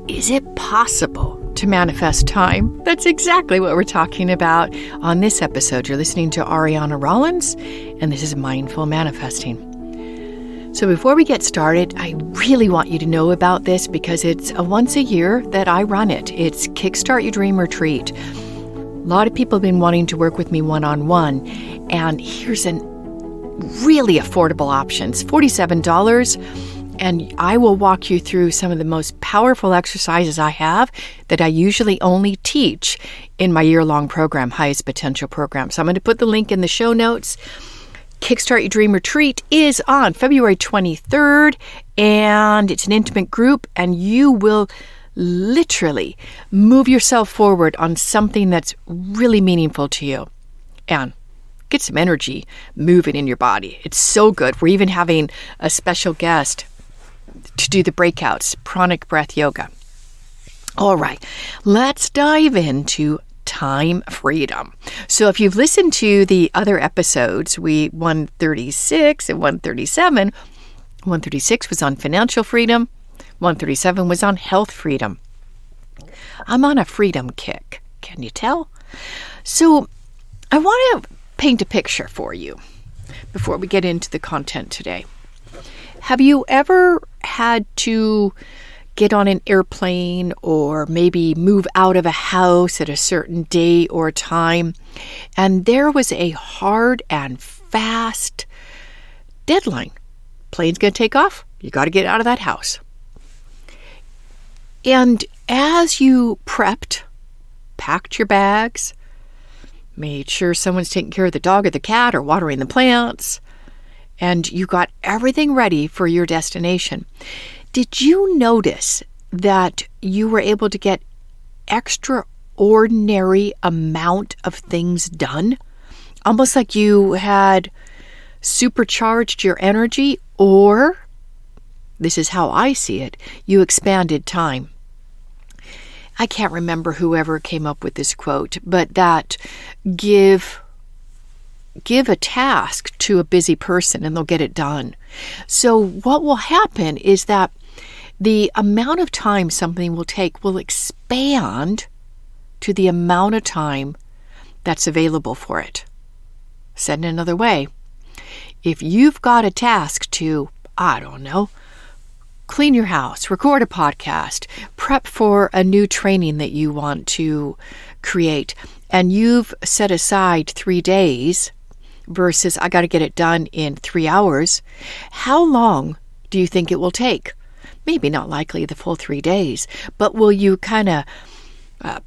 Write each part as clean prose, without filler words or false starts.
Is it possible to manifest time? That's exactly what we're talking about on this episode. You're listening to Aryana Rollins, and this is Mindful Manifesting. So before we get started, I really want you to know about this because it's a once a year that I run it. It's Kickstart Your Dream Retreat. A lot of people have been wanting to work with me one-on-one, and here's an really affordable options, $47. And I will walk you through some of the most powerful exercises I have that I usually only teach in my year-long program, Highest Potential Program. So I'm going to put the link in the show notes. Kickstart Your Dream Retreat is on February 23rd, and it's an intimate group, and you will literally move yourself forward on something that's really meaningful to you. And get some energy moving in your body. It's so good. We're even having a special guest to do the breakouts, pranic breath yoga. All right, let's dive into time freedom. So if you've listened to the other episodes, 136 and 137, 136 was on financial freedom, 137 was on health freedom. I'm on a freedom kick. Can you tell? So I want to paint a picture for you before we get into the content today. Have you ever had to get on an airplane or maybe move out of a house at a certain day or time, and there was a hard and fast deadline? Plane's going to take off. You got to get out of that house. And as you prepped, packed your bags, made sure someone's taking care of the dog or the cat or watering the plants, and you got everything ready for your destination, did you notice that you were able to get extraordinary amount of things done? Almost like you had supercharged your energy, or, this is how I see it, you expanded time. I can't remember whoever came up with this quote, but that give a task to a busy person and they'll get it done. So what will happen is that the amount of time something will take will expand to the amount of time that's available for it. Said in another way, if you've got a task to, I don't know, clean your house, record a podcast, prep for a new training that you want to create, and you've set aside 3 days versus I got to get it done in 3 hours, how long do you think it will take? Maybe not likely the full 3 days, but will you kind of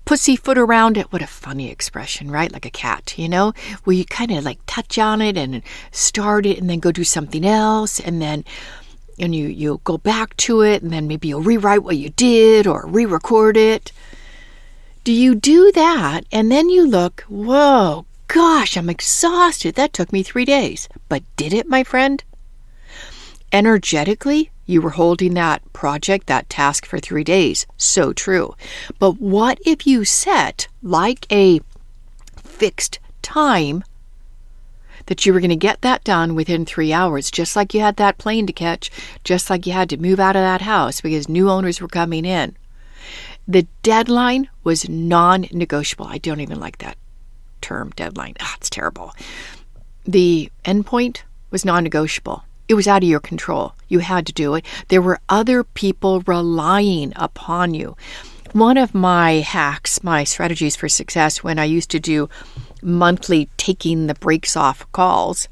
pussyfoot around it? What a funny expression, right? Like a cat, you know? Will you kind of like touch on it and start it and then go do something else, and then you'll go back to it, and then maybe you'll rewrite what you did or re-record it. Do you do that and then you look, whoa, gosh, I'm exhausted. That took me 3 days. But did it, my friend? Energetically, you were holding that project, that task for 3 days. So true. But what if you set like a fixed time that you were going to get that done within 3 hours, just like you had that plane to catch, just like you had to move out of that house because new owners were coming in? The deadline was non-negotiable. I don't even like that term, deadline. It's terrible. The endpoint was non-negotiable. It was out of your control. You had to do it. There were other people relying upon you. One of my hacks, my strategies for success when I used to do monthly taking the brakes off calls,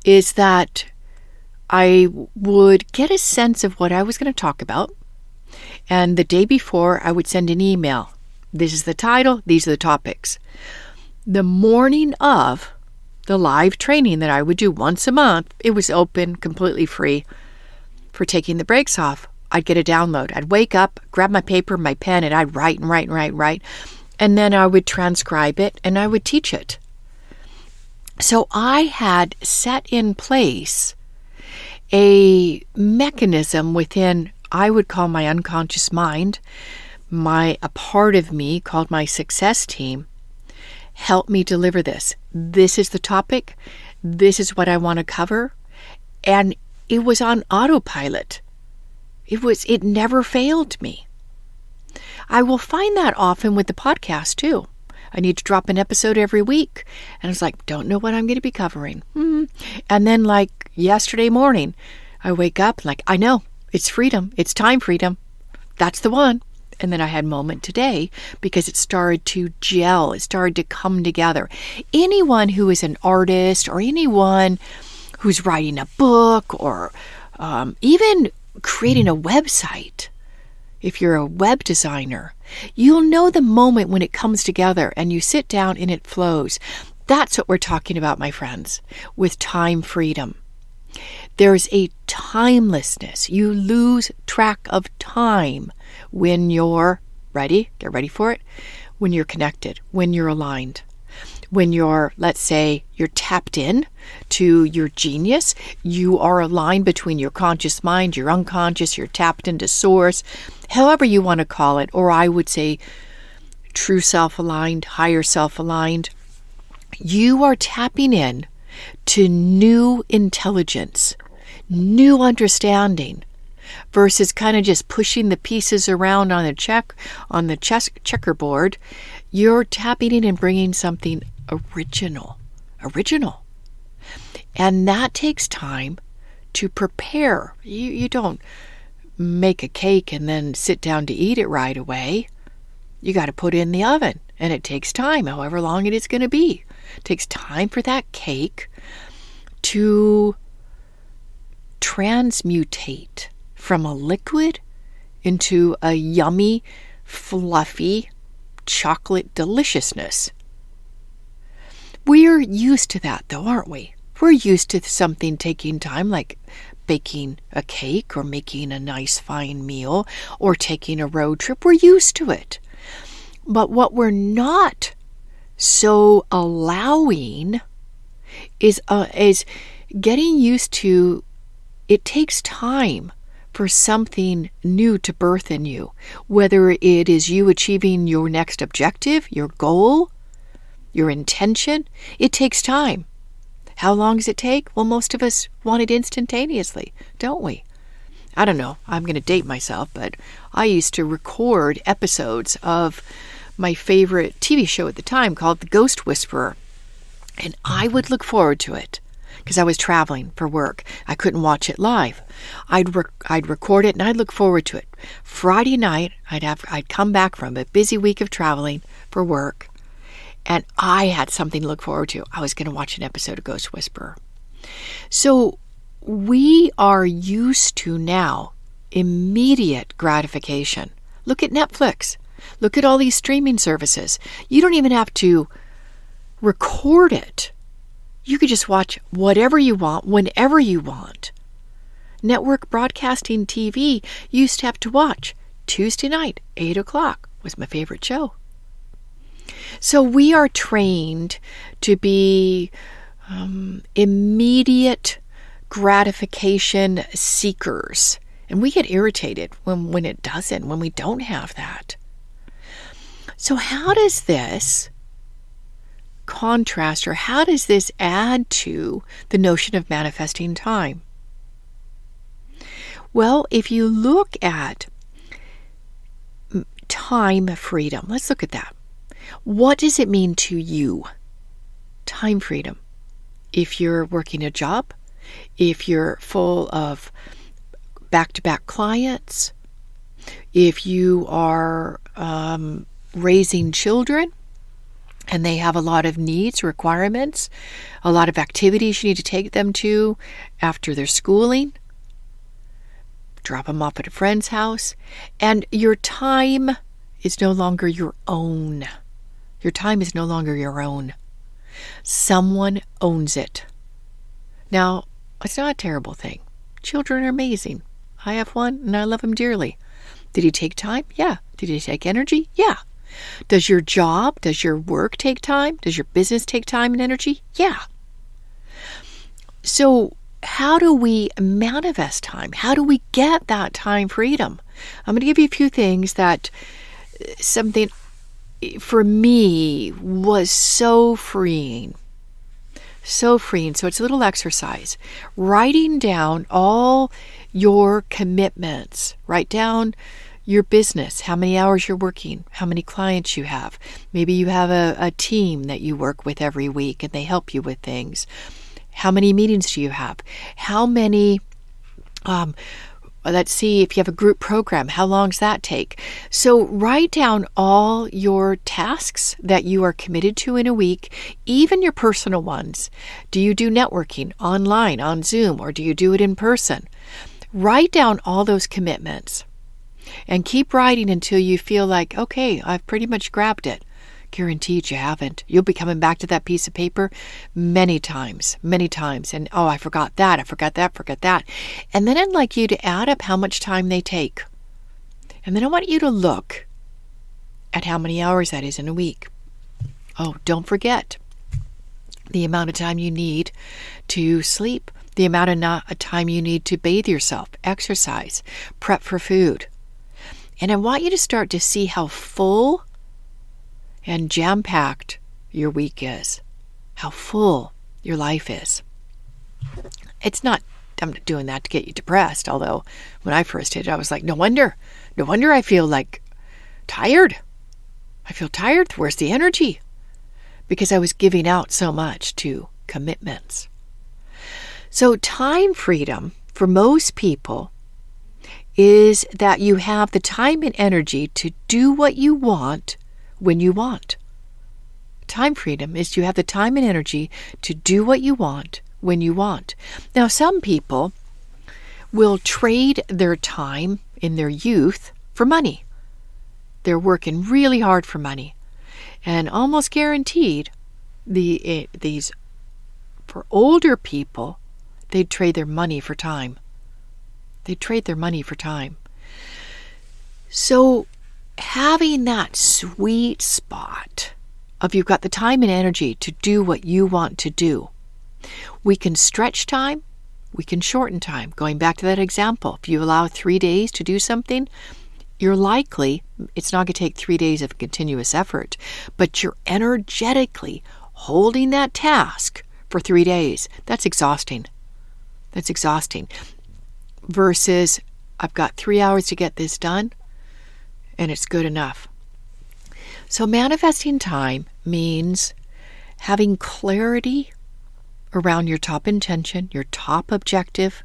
is that I would get a sense of what I was going to talk about. And the day before, I would send an email. This is the title. These are the topics. The morning of the live training that I would do once a month, it was open, completely free for taking the brakes off. I'd get a download. I'd wake up, grab my paper, my pen, and I'd write and write and write and write. And then I would transcribe it and I would teach it. So I had set in place a mechanism within, I would call my unconscious mind, a part of me called my success team, help me deliver this. This is the topic. This is what I want to cover. And it was on autopilot. It never failed me. I will find that often with the podcast too. I need to drop an episode every week. And it's like, don't know what I'm going to be covering. And then like yesterday morning, I wake up like, I know, it's freedom. It's time freedom. That's the one. And then I had a moment today because it started to gel. It started to come together. Anyone who is an artist or anyone who's writing a book or even creating a website, if you're a web designer, you'll know the moment when it comes together and you sit down and it flows. That's what we're talking about, my friends, with time freedom. There's a timelessness. You lose track of time when you're ready. Get ready for it. When you're connected, when you're aligned, when you're, let's say, you're tapped in to your genius, you are aligned between your conscious mind, your unconscious, you're tapped into source, however you want to call it, or I would say true self-aligned, higher self-aligned. You are tapping in to new intelligence, new understanding, versus kind of just pushing the pieces around on the checkerboard. You're tapping in and bringing something original. And that takes time to prepare. You don't make a cake and then sit down to eat it right away. You got to put it in the oven, and it takes time, however long it is going to be. It takes time for that cake to transmutate from a liquid into a yummy, fluffy chocolate deliciousness. We're used to that, though, aren't we? We're used to something taking time, like baking a cake or making a nice fine meal or taking a road trip. We're used to it. But what we're not so allowing is getting used to, it takes time for something new to birth in you, whether it is you achieving your next objective, your goal, your intention. It takes time. How long does it take? Well, most of us want it instantaneously, don't we? I don't know. I'm going to date myself, but I used to record episodes of my favorite TV show at the time called The Ghost Whisperer, and I would look forward to it because I was traveling for work. I couldn't watch it live. I'd record it and I'd look forward to it. Friday night, I'd come back from a busy week of traveling for work, and I had something to look forward to. I was going to watch an episode of Ghost Whisperer. So we are used to now immediate gratification. Look at Netflix. Look at all these streaming services. You don't even have to record it. You could just watch whatever you want, whenever you want. Network broadcasting TV used to have to watch Tuesday night, 8 o'clock was my favorite show. So we are trained to be immediate gratification seekers. And we get irritated when it doesn't, when we don't have that. So how does this contrast, or how does this add to the notion of manifesting time? Well, if you look at time freedom, let's look at that. What does it mean to you? Time freedom. If you're working a job, if you're full of back-to-back clients, if you are raising children and they have a lot of needs, requirements, a lot of activities you need to take them to after their schooling, drop them off at a friend's house, and your time is no longer your own. Your time is no longer your own. Someone owns it. Now, it's not a terrible thing. Children are amazing. I have one and I love him dearly. Did he take time? Yeah. Did he take energy? Yeah. Does your job, does your work take time? Does your business take time and energy? Yeah. So how do we manifest time? How do we get that time freedom? I'm going to give you a few things that something for me was so freeing. So freeing. So it's a little exercise. Writing down all your commitments. Write down your business, how many hours you're working, how many clients you have. Maybe you have a team that you work with every week and they help you with things. How many meetings do you have? How many, let's see, if you have a group program, how long does that take? So write down all your tasks that you are committed to in a week, even your personal ones. Do you do networking online, on Zoom, or do you do it in person? Write down all those commitments and keep writing until you feel like, okay, I've pretty much grabbed it. Guaranteed you haven't. You'll be coming back to that piece of paper many times. And, oh, I forgot that. And then I'd like you to add up how much time they take. And then I want you to look at how many hours that is in a week. Oh, don't forget the amount of time you need to sleep, the amount of time you need to bathe yourself, exercise, prep for food. And I want you to start to see how full and jam-packed your week is, how full your life is. I'm not doing that to get you depressed, although when I first did it, I was like, no wonder I feel like tired. I feel tired. Where's the energy? Because I was giving out so much to commitments. So time freedom for most people is that you have the time and energy to do what you want when you want. Time freedom is you have the time and energy to do what you want when you want. Now, some people will trade their time in their youth for money. They're working really hard for money. And almost guaranteed, these for older people, they'd trade their money for time. So having that sweet spot of you've got the time and energy to do what you want to do. We can stretch time, we can shorten time. Going back to that example, if you allow 3 days to do something, you're likely, it's not going to take 3 days of continuous effort, but you're energetically holding that task for 3 days. That's exhausting. Versus, I've got 3 hours to get this done, and it's good enough. So manifesting time means having clarity around your top intention, your top objective,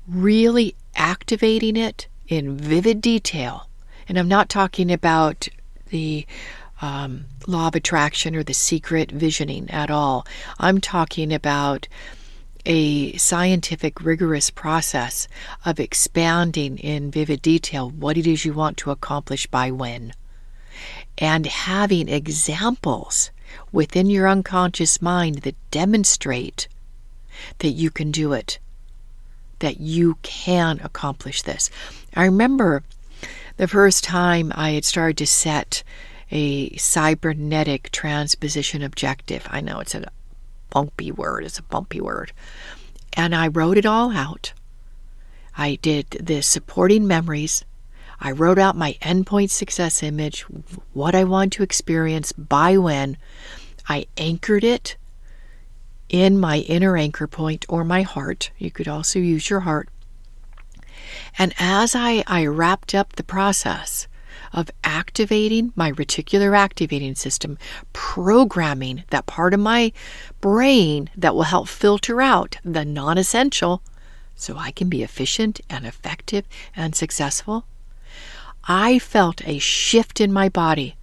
really activating it in vivid detail. And I'm not talking about the law of attraction or the secret visioning at all. I'm talking about a scientific, rigorous process of expanding in vivid detail what it is you want to accomplish by when. And having examples within your unconscious mind that demonstrate that you can do it, that you can accomplish this. I remember the first time I had started to set a cybernetic transposition objective. I know it's a bumpy word. And I wrote it all out. I did the supporting memories. I wrote out my endpoint success image, what I want to experience by when. I anchored it in my inner anchor point or my heart. You could also use your heart. And as I wrapped up the process of activating my reticular activating system, programming that part of my brain that will help filter out the non-essential so I can be efficient and effective and successful, I felt a shift in my body.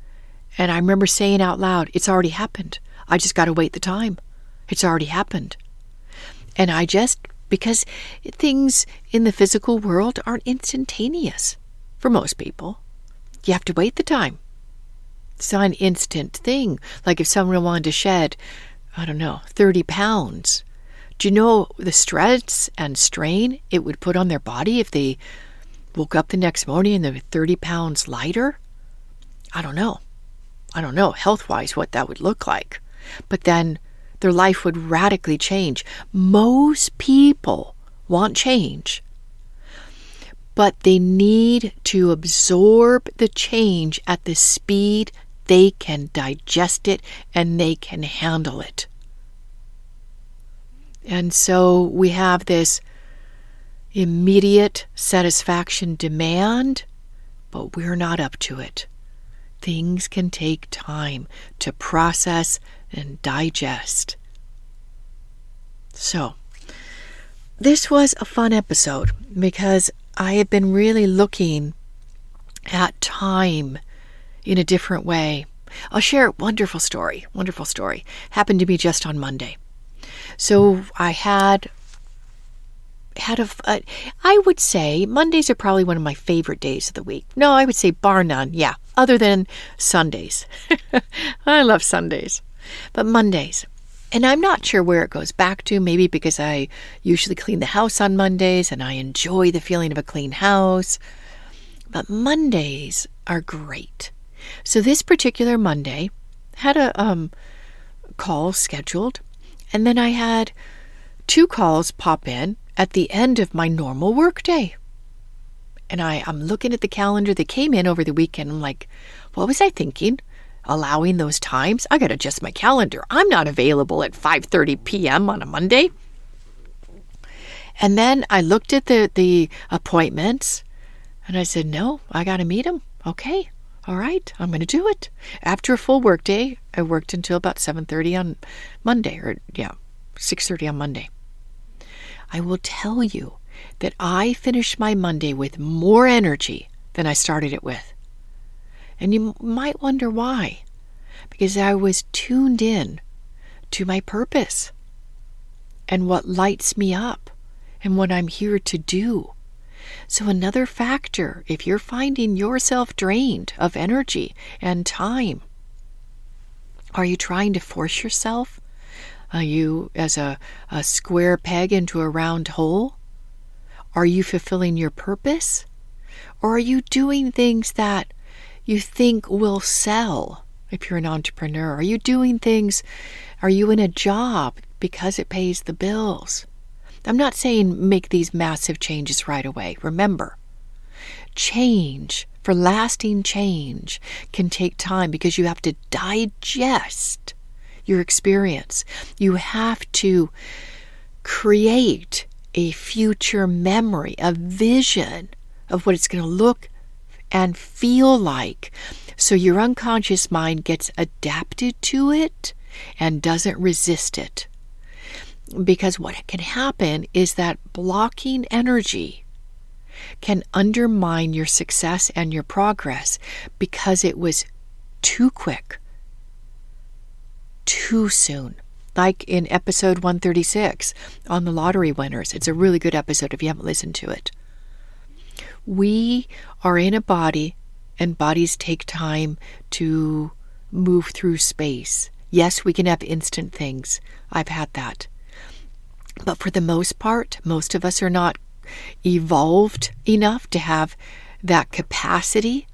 And I remember saying out loud, it's already happened. I just got to wait the time. It's already happened. And because things in the physical world aren't instantaneous for most people. You have to wait the time. It's not an instant thing. Like if someone wanted to shed, 30 pounds. Do you know the stress and strain it would put on their body if they woke up the next morning and they were 30 pounds lighter? I don't know health-wise what that would look like. But then their life would radically change. Most people want change, but they need to absorb the change at the speed they can digest it and they can handle it. And so we have this immediate satisfaction demand but we're not up to it. Things can take time to process and digest. So, this was a fun episode because I have been really looking at time in a different way. I'll share a wonderful story. Happened to me just on Monday. So I I would say Mondays are probably one of my favorite days of the week. No, I would say bar none. Yeah, other than Sundays. I love Sundays. But Mondays. And I'm not sure where it goes back to, maybe because I usually clean the house on Mondays and I enjoy the feeling of a clean house. But Mondays are great. So this particular Monday had a call scheduled, and then I had 2 calls pop in at the end of my normal workday. And I'm looking at the calendar that came in over the weekend. I'm like, what was I thinking? Allowing those times? I got to adjust my calendar. I'm not available at 5:30 p.m. on a Monday. And then I looked at the appointments and I said, no, I got to meet them. Okay. All right. I'm going to do it. After a full work day, I worked until about 7:30 on Monday, 6:30 on Monday. I will tell you that I finished my Monday with more energy than I started it with. And you might wonder why. Because I was tuned in to my purpose and what lights me up and what I'm here to do. So another factor, if you're finding yourself drained of energy and time, are you trying to force yourself? Are you as a square peg into a round hole? Are you fulfilling your purpose? Or are you doing things that you think will sell if you're an entrepreneur? Are you in a job because it pays the bills? I'm not saying make these massive changes right away. Remember, change, for lasting change, can take time because you have to digest your experience. You have to create a future memory, a vision of what it's going to look and feel like, so your unconscious mind gets adapted to it and doesn't resist it. Because what can happen is that blocking energy can undermine your success and your progress because it was too quick, too soon. Like in episode 136 on the lottery winners. It's a really good episode if you haven't listened to it. We are in a body, and bodies take time to move through space. Yes, we can have instant things. I've had that. But for the most part, most of us are not evolved enough to have that capacity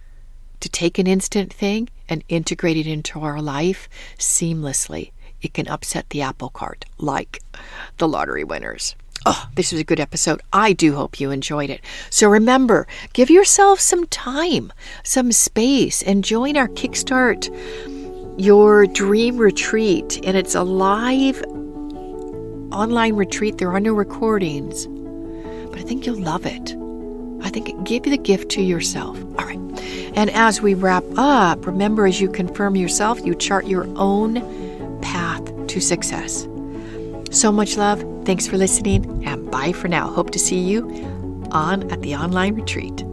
to take an instant thing and integrate it into our life seamlessly. It can upset the apple cart, like the lottery winners. Oh, this was a good episode. I do hope you enjoyed it. So remember, give yourself some time, some space, and join our Kickstart Your Dream Retreat. And it's a live online retreat. There are no recordings, but I think you'll love it. I think it give you the gift to yourself. All right. And as we wrap up, remember, as you confirm yourself, you chart your own path to success. So much love. Thanks for listening, and bye for now. Hope to see you at the online retreat.